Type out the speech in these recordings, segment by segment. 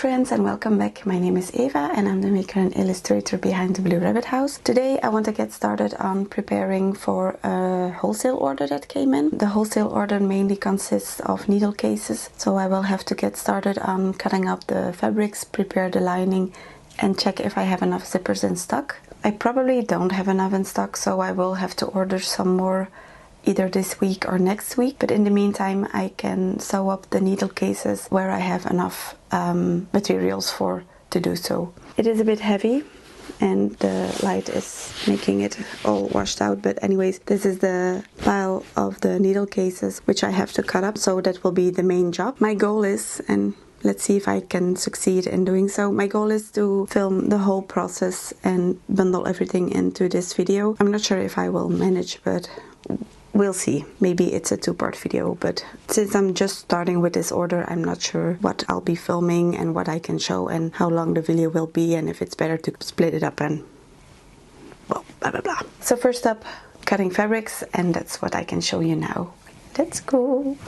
friends and welcome back. My name is Eva and I'm the maker and illustrator behind the Blue Rabbit House. Today I want to get started on preparing for a wholesale order that came in. The wholesale order mainly consists of needle cases, so I will have to get started on cutting up the fabrics, prepare the lining and check if I have enough zippers in stock. I probably don't have enough in stock, so I will have to order some more either this week or next week, but in the meantime I can sew up the needle cases where I have enough materials for to do so. It is a bit heavy and the light is making it all washed out, but anyways, this is the pile of the needle cases which I have to cut up, so that will be the main job. My goal is, and let's see if I can succeed in doing so, my goal is to film the whole process and bundle everything into this video. I'm not sure if I will manage, but we'll see. Maybe it's a two-part video, but since I'm just starting with this order, I'm not sure what I'll be filming and what I can show and how long the video will be and if it's better to split it up and well, blah blah blah. So first up, cutting fabrics, and that's what I can show you now. Let's go!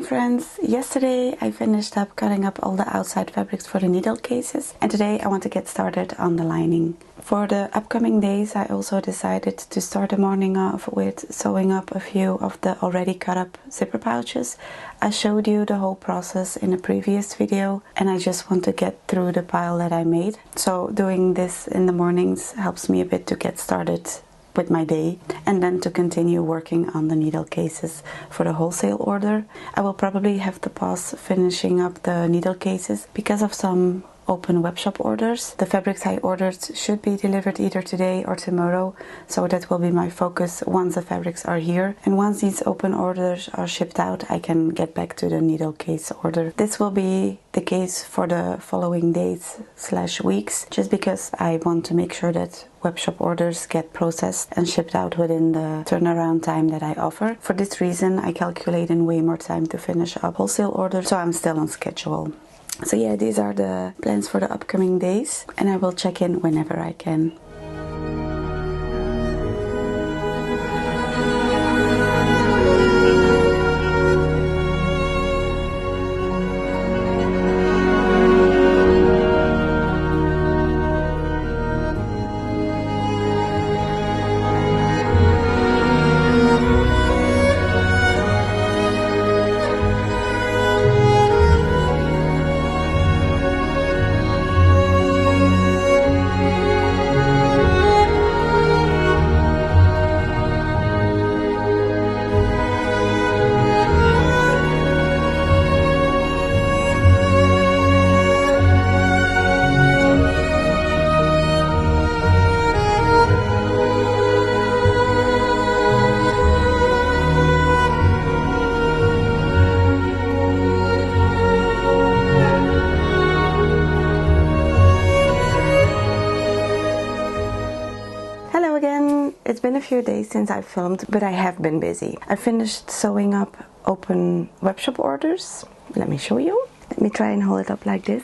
Friends, yesterday I finished up cutting up all the outside fabrics for the needle cases, and today I want to get started on the lining. For the upcoming days I also decided to start the morning off with sewing up a few of the already cut up zipper pouches. I showed you the whole process in a previous video and I just want to get through the pile that I made. So doing this in the mornings helps me a bit to get started with my day and then to continue working on the needle cases for the wholesale order. I will probably have to pause finishing up the needle cases because of some open webshop orders. The fabrics I ordered should be delivered either today or tomorrow, so that will be my focus once the fabrics are here, and once these open orders are shipped out I can get back to the needle case order. This will be the case for the following days / weeks, just because I want to make sure that webshop orders get processed and shipped out within the turnaround time that I offer. For this reason I calculate in way more time to finish up wholesale orders, so I'm still on schedule. So yeah, these are the plans for the upcoming days and I will check in whenever I can. been a few days since I filmed, but I have been busy. I finished sewing up open webshop orders. Let me show you. Let me try and hold it up like this.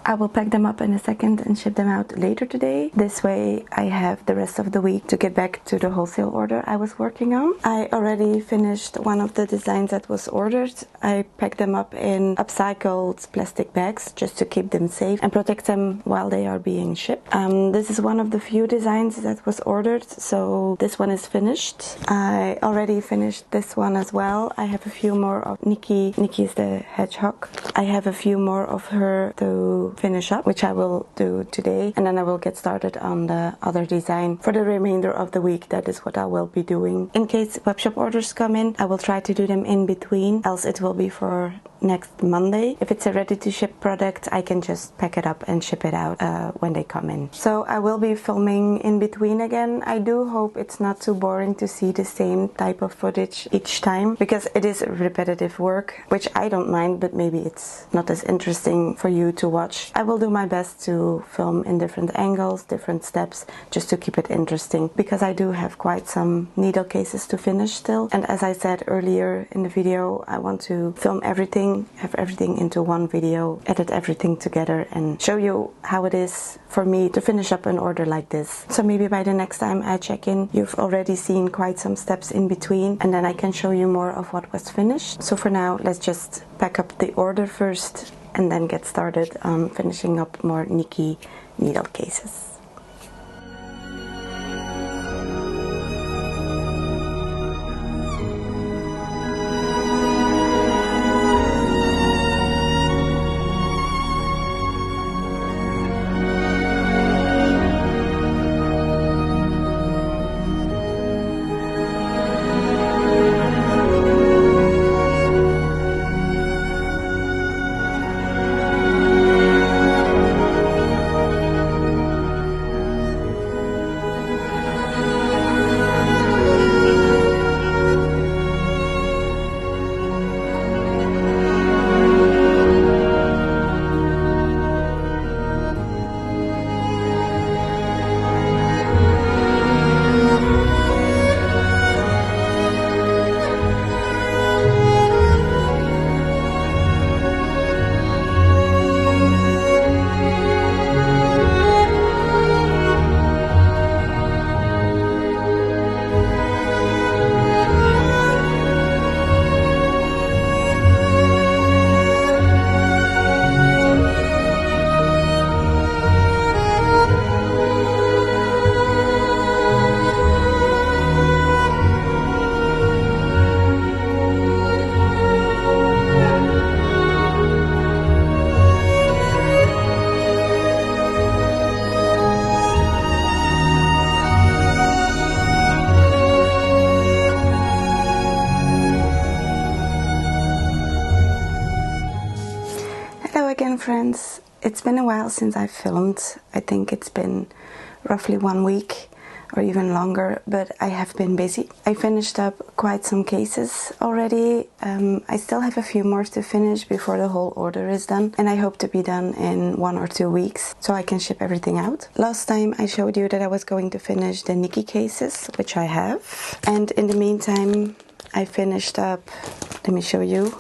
I will pack them up in a second and ship them out later today. This way I have the rest of the week to get back to the wholesale order I was working on. I already finished one of the designs that was ordered. I packed them up in upcycled plastic bags just to keep them safe and protect them while they are being shipped. This is one of the few designs that was ordered, so this one is finished. I already finished this one as well. I have a few more of Nikki. Nikki is the hedgehog. I have a few more of her to finish up, which I will do today, and then I will get started on the other design for the remainder of the week. That is what I will be doing. In case webshop orders come in, I will try to do them in between, else it will be for next Monday. If it's a ready to ship product, I can just pack it up and ship it out when they come in. So I will be filming in between again. I do hope it's not too boring to see the same type of footage each time, because it is repetitive work, which I don't mind, but maybe it's not as interesting for you to watch. I will do my best to film in different angles, different steps, just to keep it interesting, because I do have quite some needle cases to finish still. And as I said earlier in the video, I want to film everything, have everything into one video, edit everything together and show you how it is for me to finish up an order like this. So maybe by the next time I check in, you've already seen quite some steps in between, and then I can show you more of what was finished. So for now, let's just pack up the order first and then get started on finishing up more Nikki needle cases. Hello again, friends. It's been a while since I filmed. I think it's been roughly 1 week or even longer, but I have been busy. I finished up quite some cases already. I still have a few more to finish before the whole order is done, and I hope to be done in 1 or 2 weeks so I can ship everything out. Last time I showed you that I was going to finish the Nikki cases, which I have, and in the meantime I finished up, let me show you,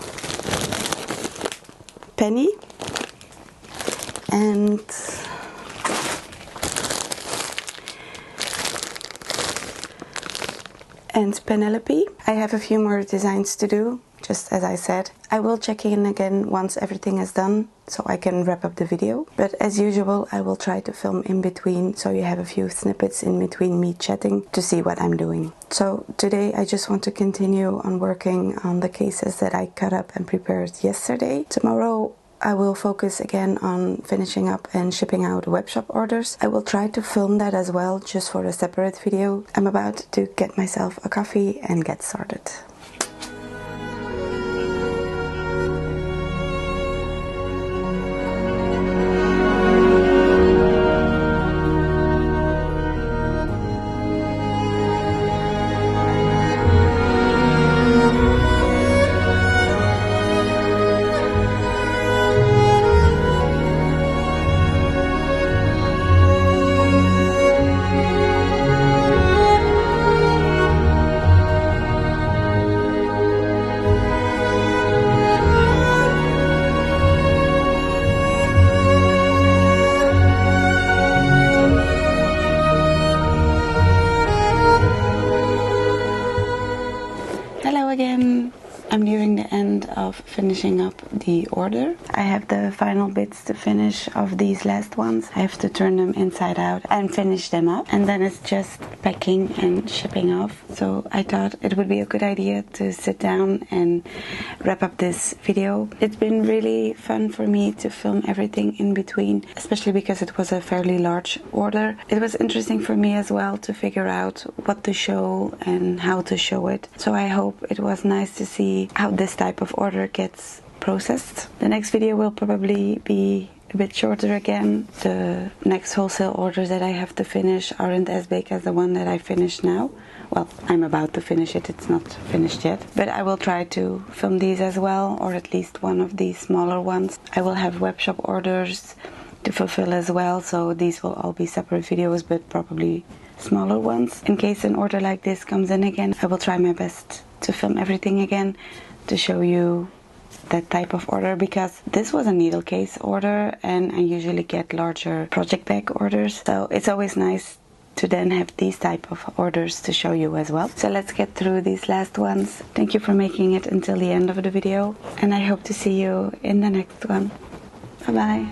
Penny and Penelope. I have a few more designs to do, just as I said. I will check in again once everything is done so I can wrap up the video. But as usual, I will try to film in between so you have a few snippets in between me chatting to see what I'm doing. So today I just want to continue on working on the cases that I cut up and prepared yesterday. Tomorrow I will focus again on finishing up and shipping out webshop orders. I will try to film that as well, just for a separate video. I'm about to get myself a coffee and get started. finishing up the order. I have the final bits to finish of these last ones. I have to turn them inside out and finish them up, and then it's just packing and shipping off. So I thought it would be a good idea to sit down and wrap up this video. It's been really fun for me to film everything in between, especially because it was a fairly large order. It was interesting for me as well to figure out what to show and how to show it. So I hope it was nice to see how this type of order gets processed. The next video will probably be a bit shorter again. The next wholesale orders that I have to finish aren't as big as the one that I finished now. Well, I'm about to finish it, it's not finished yet. But I will try to film these as well, or at least one of these smaller ones. I will have webshop orders to fulfill as well, so these will all be separate videos, but probably smaller ones. In case an order like this comes in again, I will try my best to film everything again to show you that type of order, because this was a needle case order and I usually get larger project bag orders, so it's always nice to then have these type of orders to show you as well. So let's get through these last ones. Thank you for making it until the end of the video, and I hope to see you in the next one. Bye bye.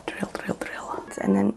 Drill, drill, drill. And then